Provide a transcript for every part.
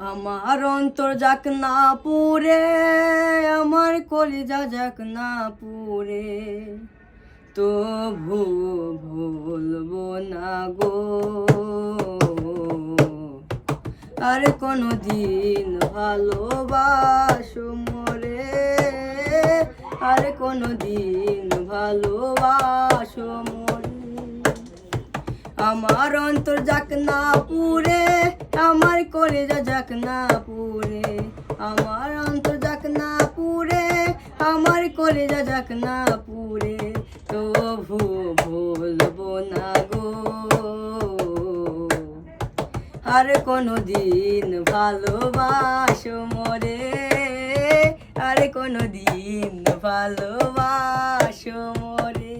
আমার অন্তর যাক না পুরে, আমার কলিজা যাক না পুরে, তবু ভুলবো না গো। আর কোনো দিন ভালোবাসো মোরে, আর কোনো দিন ভালোবাসো মোরে। আমার অন্তর যাক না পুরে, আমার কলিজা যাক না পুরে, আমার অন্তর যাক না পুরে, আমার কলিজা যাক না পুরে, তবু ভুলবো না গো। আর কোনো দিন ভালোবাসো মোরে, আর কোনো দিন ভালোবাসো মোরে।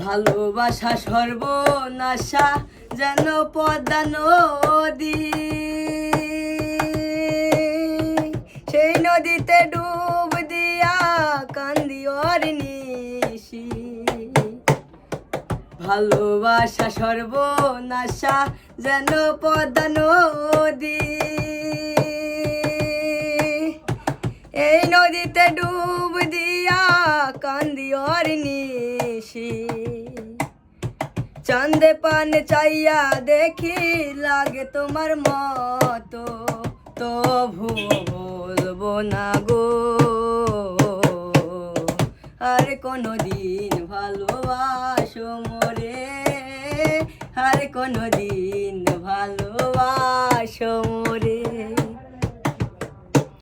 ভালোবাসা সর্বনাশা যেন পদ্মা নদী, সেই নদীতে ডুব দিয়া কান্দি ওর নিশি। ভালোবাসা সর্বনাশা যেন পদ্মা নদী, এই নদীতে ডুব দিয়া কান্দি ওর নিশি। চাঁদে পানে চাইয়া দেখি লাগে তোমার মতো, তবু বলবো না গো। আর কোনো দিন ভালোবাসো মোরে, আর কোনো দিন ভালোবাসো মোরে।